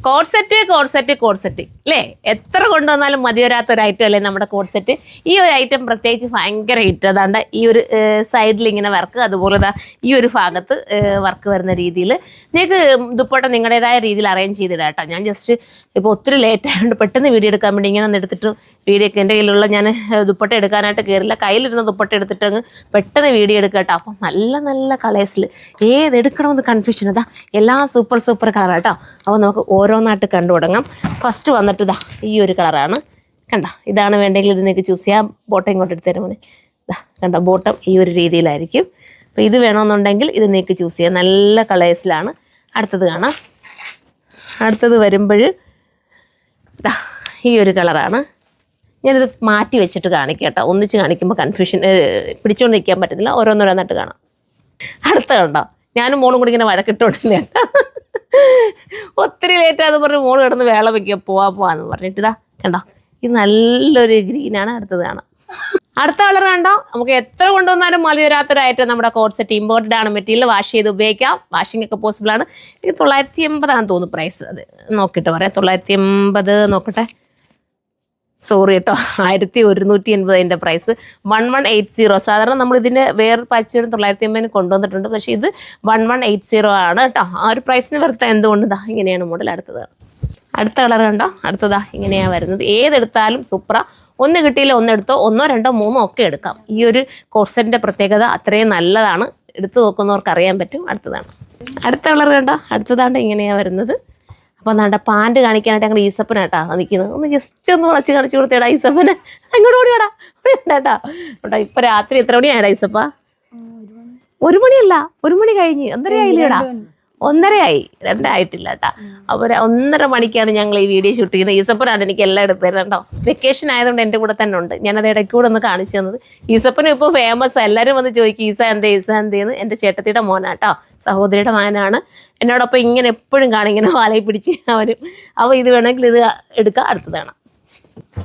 Co-ord set അല്ലേ? എത്ര കൊണ്ടുവന്നാലും മതി വരാത്തൊരു ഐറ്റം അല്ലേ നമ്മുടെ കോഡ്സെറ്റ്. ഈ ഒരു ഐറ്റം പ്രത്യേകിച്ച് ഭയങ്കര ഹിറ്റ്. അതാണ്ട് ഈ ഒരു സൈഡിൽ ഇങ്ങനെ വർക്ക്, അതുപോലെ ഈ ഒരു ഭാഗത്ത് വർക്ക് വരുന്ന രീതിയിൽ നിങ്ങൾക്ക് ദുപ്പട്ട നിങ്ങളുടേതായ രീതിയിൽ അറേഞ്ച് ചെയ്തിടാം കേട്ടോ. ഞാൻ ജസ്റ്റ് ഇപ്പോൾ ഒത്തിരി ലേറ്റ് ആയതുകൊണ്ട് പെട്ടെന്ന് വീഡിയോ എടുക്കാൻ വേണ്ടി ഇങ്ങനെ ഒന്ന് എടുത്തിട്ട് വീഡിയോക്ക് എൻ്റെ കയ്യിലുള്ള ഞാൻ ദുപ്പട്ട എടുക്കാനായിട്ട് കയറില്ല, കയ്യിലിരുന്ന ദുപ്പട്ട എടുത്തിട്ട് അങ്ങ് പെട്ടെന്ന് വീഡിയോ എടുക്കുക കേട്ടോ. അപ്പം നല്ല നല്ല കളേഴ്സിൽ ഏതെടുക്കണമെന്ന് കൺഫ്യൂഷൻ. ഇതാ എല്ലാം സൂപ്പർ കളറാണ് കേട്ടോ. അപ്പോൾ നമുക്ക് ഓരോന്നായിട്ട് കണ്ടു തുടങ്ങാം. ഫസ്റ്റ് വന്നിട്ട് ഇതാ ഈ ഒരു കളറാണ് കണ്ടോ. ഇതാണ് വേണ്ടെങ്കിൽ ഇത് നിങ്ങൾക്ക് ചൂസ് ചെയ്യാം. ബോട്ടം ഇങ്ങോട്ട് എടുത്ത് തരുമ്പോൾ ഇതാ കണ്ടോ, ബോട്ടം ഈ ഒരു രീതിയിലായിരിക്കും. അപ്പോൾ ഇത് വേണമെന്നുണ്ടെങ്കിൽ ഇത് നിങ്ങൾക്ക് ചൂസ് ചെയ്യാം. നല്ല കളേഴ്സിലാണ്. അടുത്തത് കാണാം. അടുത്തത് വരുമ്പോൾ ഇതാ ഈ ഒരു കളറാണ്. ഞാനിത് മാറ്റി വെച്ചിട്ട് കാണിക്കാം കേട്ടോ. ഒന്നിച്ച് കാണിക്കുമ്പോൾ കൺഫ്യൂഷൻ പിടിച്ചുകൊണ്ട് നിൽക്കാൻ പറ്റത്തില്ല. ഓരോന്നോരോന്നായിട്ട് കാണാം. അടുത്ത കണ്ടോ, ഞാനും മോളും കൂടി ഇങ്ങനെ വഴക്കിട്ടോണ്ടില്ല കേട്ടോ. ഒത്തിരി ലേറ്റാന്ന് പറഞ്ഞ് മോള് കിടന്ന് വേള വയ്ക്കുക പോവാന്ന് പറഞ്ഞിട്ട് ഇതാ കണ്ടോ, ഇത് നല്ലൊരു ഗ്രീനാണ്. അടുത്തത് കാണാം. അടുത്ത കളർ കണ്ടോ, നമുക്ക് എത്ര കൊണ്ടുവന്നാലും മതി വരാത്തൊരായിട്ട് നമ്മുടെ കോഡ് സെറ്റ്. ഇമ്പോർട്ടഡ് ആണ് മെറ്റീരിയൽ. വാഷ് ചെയ്ത് ഉപയോഗിക്കാം. വാഷിംഗ് ഒക്കെ പോസിബിൾ ആണ്. എനിക്ക് 980 തോന്നുന്നു പ്രൈസ്. അത് നോക്കിയിട്ട് പറയാം. 980 നോക്കട്ടെ, സോറി കേട്ടോ, 1180 അതിൻ്റെ പ്രൈസ്. 1180. സാധാരണ നമ്മൾ ഇതിൻ്റെ വേറെ പച്ച 980 കൊണ്ടുവന്നിട്ടുണ്ട്. പക്ഷേ ഇത് 1180 ആണ് കേട്ടോ. ആ ഒരു പ്രൈസിന് വെറുതെ എന്തുകൊണ്ട് ഇതാ ഇങ്ങനെയാണ് മോഡൽ. അടുത്ത കളർ കണ്ടോ, അടുത്തതാ ഇങ്ങനെയാണ് വരുന്നത്. ഏതെടുത്താലും സൂപ്പറാ. ഒന്ന് കിട്ടിയില്ല ഒന്നെടുത്തോ, 1, 2, 3 ഒക്കെ എടുക്കാം. ഈ ഒരു കോഡ്സെറ്റിൻ്റെ പ്രത്യേകത അത്രയും നല്ലതാണ്. എടുത്തു നോക്കുന്നവർക്ക് അറിയാൻ പറ്റും. അടുത്ത കളർ കണ്ടോ, അടുത്തതാണ്ട് ഇങ്ങനെയാണ് വരുന്നത്. അപ്പോൾ എന്താ പാൻറ് കാണിക്കാനായിട്ട് ഞങ്ങൾ ഈസപ്പനായിട്ടാ നിൽക്കുന്നത്. ഒന്ന് ജസ്റ്റ് ഒന്ന് വളച്ച് കാണിച്ചു കൊടുത്തേടാ ഈസപ്പന്. അങ്ങോട്ട് ഓടിയോടാ കേട്ടോ. കേട്ടോ ഇപ്പോൾ രാത്രി എത്ര മണിയായിടാ ഈസപ്പ? 1 മണിയല്ല, 1 മണി കഴിഞ്ഞ് 1:30 ആയില്ലേടാ? 1:30 ആയി, 2 ആയിട്ടില്ല കേട്ടോ. അപ്പോൾ 1:30 മണിക്കാണ് ഞങ്ങൾ ഈ വീഡിയോ ഷൂട്ട് ചെയ്യുന്നത്. ഈസപ്പനാണ് എനിക്ക് എല്ലാം എടുത്തു തരുന്നത് കേട്ടോ. വെക്കേഷൻ ആയതുകൊണ്ട് എൻ്റെ കൂടെ തന്നെ ഉണ്ട്. ഞാനത് ഇടയ്ക്ക് കൂടെ ഒന്ന് കാണിച്ചു തന്നത്. ഈസപ്പനും ഇപ്പോൾ ഫേമസ്. എല്ലാവരും വന്ന് ചോദിക്കും ഈസ എന്തേന്ന്. എൻ്റെ ചേട്ടത്തിയുടെ മോനാട്ടോ, സഹോദരിയുടെ മകനാണ്. എന്നോടൊപ്പം ഇങ്ങനെ എപ്പോഴും കാണും, ഇങ്ങനെ വാലയിൽ പിടിച്ച് അവരും. അപ്പോൾ ഇത് വേണമെങ്കിൽ ഇത് എടുക്കാം.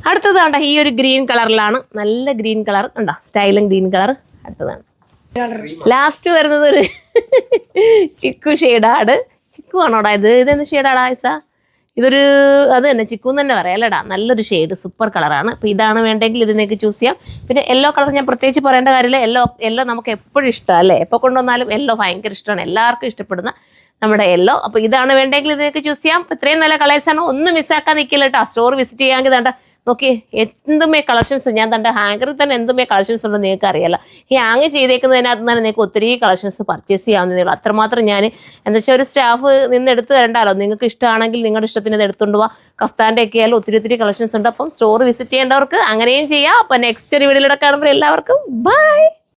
അടുത്തത് കണ്ടോ, ഈ ഒരു ഗ്രീൻ കളറിലാണ്. നല്ല ഗ്രീൻ കളർ കണ്ടോ, സ്റ്റൈലും ഗ്രീൻ കളർ. അടുത്തതാണ് ലാസ്റ്റ് വരുന്നത് ഒരു ചിക്കു ഷെയ്ഡാണ്. ചിക്കു ആണോടാ ഇത്? ഇതെന്ത് ഷെയ്ഡാടാ ഐസ? ഇതൊരു അത് തന്നെ ചിക്കു എന്ന് തന്നെ പറയാം അല്ലേടാ. നല്ലൊരു ഷെയ്ഡ്, സൂപ്പർ കളറാണ്. അപ്പോൾ ഇതാണ് വേണ്ടെങ്കിൽ ഇത് നിങ്ങൾക്ക് ചൂസ് ചെയ്യാം. പിന്നെ യെല്ലോ കളർ ഞാൻ പ്രത്യേകിച്ച് പറയേണ്ട കാര്യമില്ല. യെല്ലോ നമുക്ക് എപ്പോഴും ഇഷ്ടമാണ് അല്ലേ? എപ്പോൾ കൊണ്ടുവന്നാലും യെല്ലോ ഭയങ്കര ഇഷ്ടമാണ്, എല്ലാവർക്കും ഇഷ്ടപ്പെടുന്ന നമ്മുടെ യെല്ലോ. അപ്പോൾ ഇതാണ് വേണ്ടെങ്കിൽ ഇത് നിങ്ങൾക്ക് ചൂസ് ചെയ്യാം. ഇത്രയും നല്ല കളേഴ്സാണ്. ഒന്നും മിസ്സാക്കാൻ നിൽക്കില്ല കേട്ടോ. സ്റ്റോർ വിസിറ്റ് ചെയ്യാമെങ്കിൽ വേണ്ട നോക്കി എന്തുമേ കളക്ഷൻസ്. ഞാൻ തൻ്റെ ഹാങ്കറിൽ തന്നെ എന്തുമേ കളക്ഷൻസ് ഉണ്ടെന്ന് നിങ്ങൾക്ക് അറിയാലോ. ഈ ഹാങ് ചെയ്തേക്കുന്നതിനകത്ത് തന്നെ നിങ്ങൾക്ക് ഒത്തിരി കളക്ഷൻസ് പർച്ചേസ് ചെയ്യാവുന്നതേ ഉള്ളൂ. അത്രമാത്രം ഞാൻ എന്താ വെച്ചാൽ ഒരു സ്റ്റാഫ് നിന്ന് എടുത്ത് തരണ്ടല്ലോ. നിങ്ങൾക്ക് ഇഷ്ടമാണെങ്കിൽ നിങ്ങളുടെ ഇഷ്ടത്തിന് ഇത് എടുത്തുകൊണ്ട് പോവാം. കഫ്താൻ്റെ ഒക്കെ ആയാലും ഒത്തിരി കളക്ഷൻസ് ഉണ്ട്. അപ്പം സ്റ്റോർ വിസിറ്റ് ചെയ്യേണ്ടവർക്ക് അങ്ങനെയും ചെയ്യാം. അപ്പം നെക്സ്റ്റ് ഒരു വീഡിയോയിലൂടെ കാണുമ്പോൾ എല്ലാവർക്കും ബൈ.